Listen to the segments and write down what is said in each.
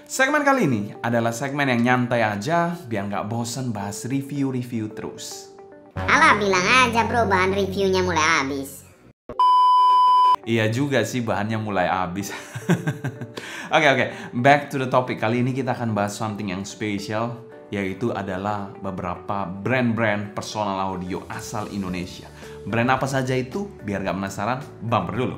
Segmen kali ini adalah segmen yang nyantai aja biar nggak bosen bahas review-review terus. Alah, bilang aja bro, bahan reviewnya mulai habis. Iya juga sih, bahannya mulai habis. Oke, back to the topic. Kali ini kita akan bahas something yang spesial, yaitu adalah beberapa brand-brand personal audio asal Indonesia. Brand apa saja itu? Biar nggak penasaran, bumper dulu.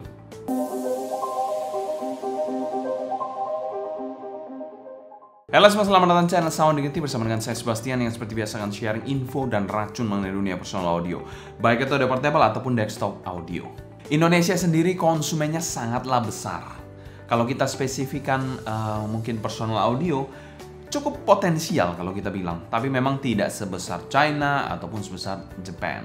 Halo semua, selamat datang channel Sound Diganti bersama dengan saya Sebastian yang seperti biasa akan sharing info dan racun mengenai dunia personal audio, baik itu audio portable ataupun desktop audio. Indonesia sendiri konsumennya sangatlah besar. Kalau kita spesifikkan mungkin personal audio cukup potensial kalau kita bilang, tapi memang tidak sebesar China ataupun sebesar Jepang.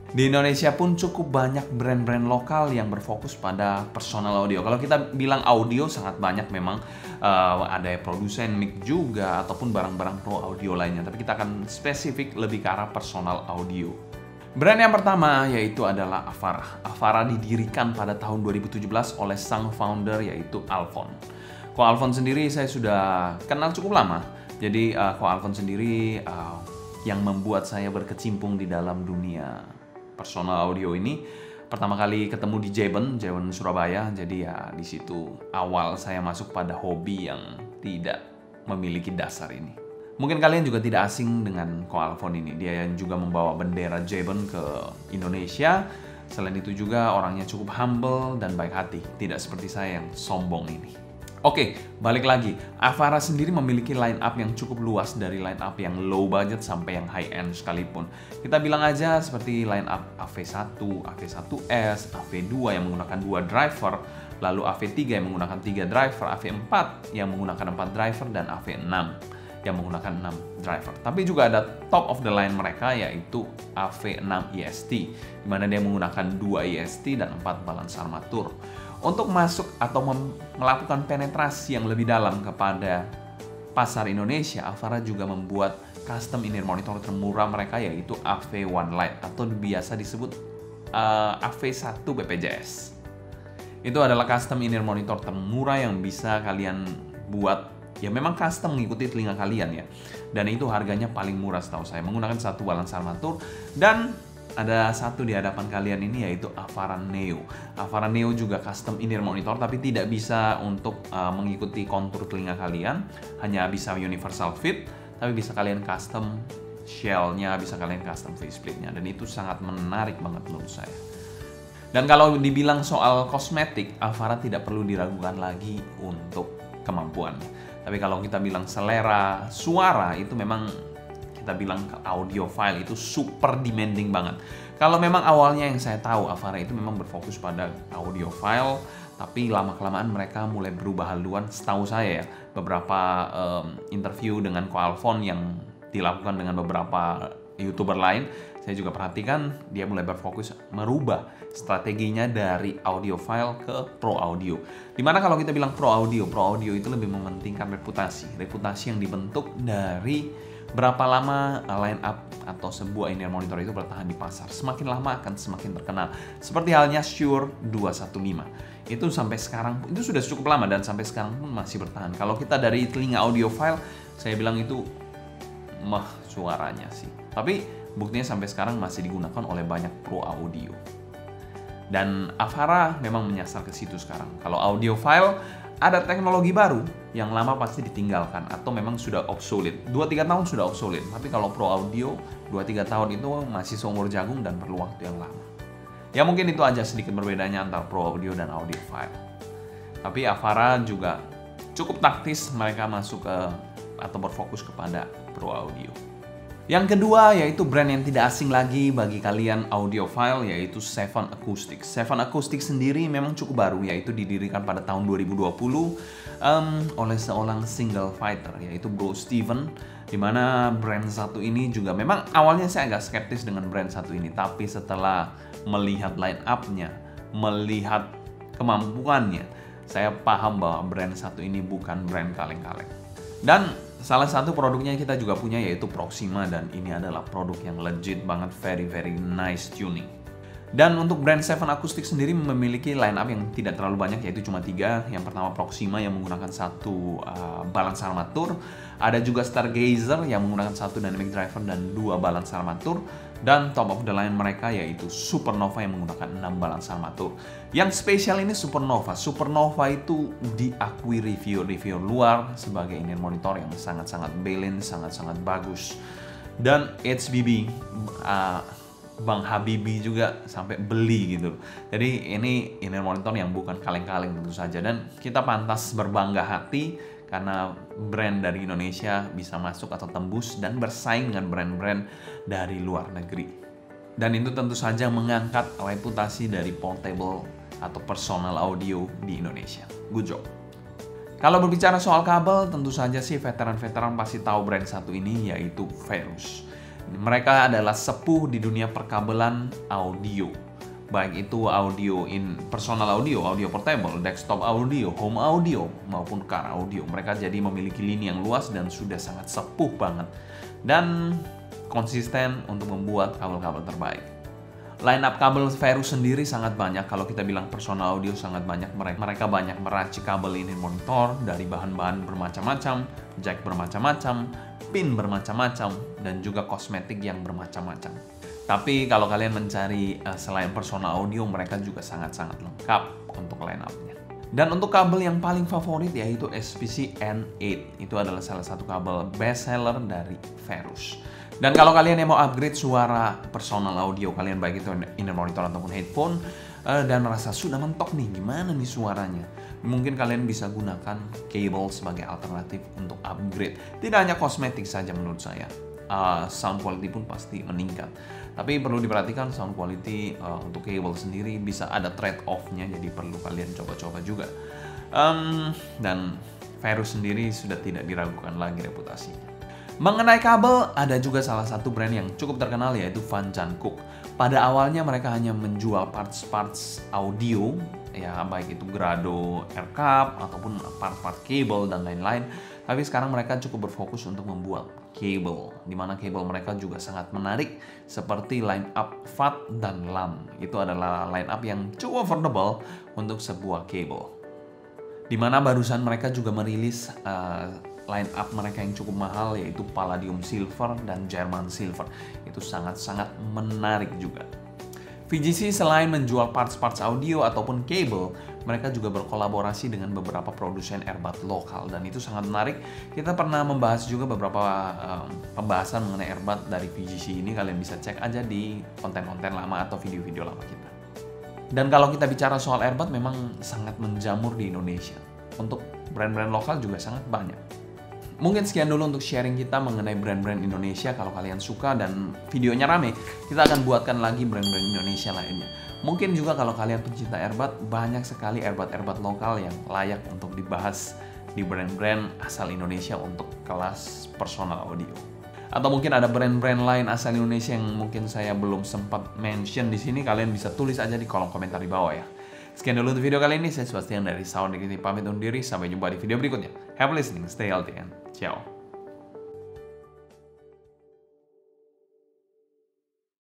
Di Indonesia pun cukup banyak brand-brand lokal yang berfokus pada personal audio. Kalau kita bilang audio sangat banyak memang, ada produsen mic juga ataupun barang-barang pro audio lainnya. Tapi kita akan spesifik lebih ke arah personal audio. Brand yang pertama yaitu adalah Avara. Avara didirikan pada tahun 2017 oleh sang founder yaitu Alphon. Ko Alphon sendiri saya sudah kenal cukup lama. Jadi Ko Alphon sendiri yang membuat saya berkecimpung di dalam dunia personal audio ini pertama kali ketemu di Jebon Surabaya. Jadi ya di situ awal saya masuk pada hobi yang tidak memiliki dasar ini. Mungkin kalian juga tidak asing dengan Ko Alphon ini. Dia yang juga membawa bendera Jebon ke Indonesia. Selain itu juga orangnya cukup humble dan baik hati, tidak seperti saya yang sombong ini. Oke, balik lagi. Avara sendiri memiliki line up yang cukup luas, dari line up yang low budget sampai yang high end sekalipun. Kita bilang aja seperti line up AV1, AV1S, AV2 yang menggunakan 2 driver, lalu AV3 yang menggunakan 3 driver, AV4 yang menggunakan 4 driver, dan AV6 yang menggunakan 6 driver. Tapi juga ada top of the line mereka yaitu AV6 EST, di mana dia menggunakan 2 EST dan 4 balance armatur. Untuk masuk atau melakukan penetrasi yang lebih dalam kepada pasar Indonesia, Avara juga membuat custom in-ear monitor termurah mereka yaitu AV1 Lite atau biasa disebut AV1 BPJS. Itu adalah custom in-ear monitor termurah yang bisa kalian buat, ya memang custom mengikuti telinga kalian ya. Dan itu harganya paling murah setahu saya, menggunakan 1 balance armatur. Dan ada satu di hadapan kalian ini yaitu Avara Neo. Avara Neo juga custom in-ear monitor tapi tidak bisa untuk mengikuti kontur telinga kalian, hanya bisa universal fit, tapi bisa kalian custom shell-nya, bisa kalian custom faceplate-nya, dan itu sangat menarik banget menurut saya. Dan kalau dibilang soal kosmetik, Avara tidak perlu diragukan lagi untuk kemampuannya. Tapi kalau kita bilang selera suara, itu memang kita bilang audiophile itu super demanding banget. Kalau memang awalnya yang saya tahu Avara itu memang berfokus pada audiophile, tapi lama-kelamaan mereka mulai berubah haluan. Setahu saya ya, beberapa interview dengan Ko Alphon yang dilakukan dengan beberapa YouTuber lain, saya juga perhatikan dia mulai berfokus merubah strateginya dari audiophile ke pro audio. Dimana kalau kita bilang pro audio itu lebih mementingkan reputasi yang dibentuk dari berapa lama line up atau sebuah in-ear monitor itu bertahan di pasar. Semakin lama akan semakin terkenal. Seperti halnya Shure 215. Itu sampai sekarang, itu sudah cukup lama dan sampai sekarang pun masih bertahan. Kalau kita dari telinga audiophile, saya bilang itu suaranya sih. Tapi buktinya sampai sekarang masih digunakan oleh banyak pro audio. Dan Avara memang menyasar ke situ sekarang. Kalau audiophile, ada teknologi baru yang lama pasti ditinggalkan atau memang sudah obsolete. 2-3 tahun sudah obsolete, tapi kalau pro audio 2-3 tahun itu masih seumur jagung dan perlu waktu yang lama. Ya mungkin itu aja sedikit berbedanya antara pro audio dan audiophile. Tapi Avara juga cukup taktis, mereka masuk ke atau berfokus kepada pro audio. Yang kedua yaitu brand yang tidak asing lagi bagi kalian audiophile, yaitu Seven Acoustics. Seven Acoustics sendiri memang cukup baru, yaitu didirikan pada tahun 2020 oleh seorang single fighter yaitu Bro Steven. Dimana brand satu ini juga memang awalnya saya agak skeptis dengan brand satu ini, tapi setelah melihat line up-nya, melihat kemampuannya, saya paham bahwa brand satu ini bukan brand kaleng-kaleng. Dan salah satu produknya kita juga punya yaitu Proxima, dan ini adalah produk yang legit banget, very nice tuning. Dan untuk brand Seven Acoustic sendiri memiliki line up yang tidak terlalu banyak, yaitu cuma 3. Yang pertama Proxima yang menggunakan 1 balance armatur, ada juga Stargazer yang menggunakan 1 dynamic driver dan 2 balance armatur, dan top of the line mereka yaitu Supernova yang menggunakan 6 balance armatur. Yang spesial ini Supernova. Supernova itu diakui reviewer luar sebagai in-ear monitor yang sangat-sangat balance, sangat-sangat bagus. Dan HBB Bang Habibie juga sampai beli gitu. Jadi ini in-ear monitor yang bukan kaleng-kaleng tentu saja, dan kita pantas berbangga hati karena brand dari Indonesia bisa masuk atau tembus dan bersaing dengan brand-brand dari luar negeri. Dan itu tentu saja mengangkat reputasi dari portable atau personal audio di Indonesia. Good job. Kalau berbicara soal kabel, tentu saja sih veteran-veteran pasti tahu brand satu ini, yaitu Ferus. Mereka adalah sepuh di dunia perkabelan audio, baik itu audio personal audio, audio portable, desktop audio, home audio, maupun car audio. Mereka jadi memiliki lini yang luas dan sudah sangat sepuh banget dan konsisten untuk membuat kabel-kabel terbaik. Line up kabel Ferus sendiri sangat banyak. Kalau kita bilang personal audio sangat banyak, mereka banyak meracik kabel ini monitor dari bahan-bahan bermacam-macam, jack bermacam-macam, pin bermacam-macam, dan juga kosmetik yang bermacam-macam. Tapi kalau kalian mencari selain personal audio, mereka juga sangat-sangat lengkap untuk line up-nya. Dan untuk kabel yang paling favorit yaitu SPC N8. Itu adalah salah satu kabel best seller dari Ferus. Dan kalau kalian yang mau upgrade suara personal audio kalian, baik itu in-ear monitor ataupun headphone, dan merasa sudah mentok nih gimana nih suaranya, mungkin kalian bisa gunakan kabel sebagai alternatif untuk upgrade. Tidak hanya kosmetik saja menurut saya, sound quality pun pasti meningkat. Tapi perlu diperhatikan sound quality untuk kabel sendiri bisa ada trade off-nya, jadi perlu kalian coba-coba juga. Dan Ferus sendiri sudah tidak diragukan lagi reputasinya. Mengenai kabel, ada juga salah satu brand yang cukup terkenal yaitu Van Jankook. Pada awalnya mereka hanya menjual parts-parts audio, ya baik itu Grado, AirCap, ataupun part-part kabel dan lain-lain. Tapi sekarang mereka cukup berfokus untuk membuat kabel, di mana kabel mereka juga sangat menarik seperti line up FAT dan LAM. Itu adalah line up yang cukup affordable untuk sebuah kabel. Di mana barusan mereka juga merilis line up mereka yang cukup mahal, yaitu Palladium Silver dan German Silver. Itu sangat-sangat menarik juga. VGC selain menjual parts-parts audio ataupun kabel, mereka juga berkolaborasi dengan beberapa produsen earbud lokal, dan itu sangat menarik. Kita pernah membahas juga beberapa pembahasan mengenai earbud dari VGC ini. Kalian bisa cek aja di konten-konten lama atau video-video lama kita. Dan kalau kita bicara soal earbud, memang sangat menjamur di Indonesia. Untuk brand-brand lokal juga sangat banyak. Mungkin sekian dulu untuk sharing kita mengenai brand-brand Indonesia. Kalau kalian suka dan videonya rame, kita akan buatkan lagi brand-brand Indonesia lainnya. Mungkin juga kalau kalian pencinta earbud, banyak sekali earbud lokal yang layak untuk dibahas di brand-brand asal Indonesia untuk kelas personal audio. Atau mungkin ada brand-brand lain asal Indonesia yang mungkin saya belum sempat mention di sini, kalian bisa tulis aja di kolom komentar di bawah ya. Sekian dulu untuk video kali ini, saya Sebastian dari Sound Dignity pamit undur diri, sampai jumpa di video berikutnya. Happy listening, stay healthy, and ciao.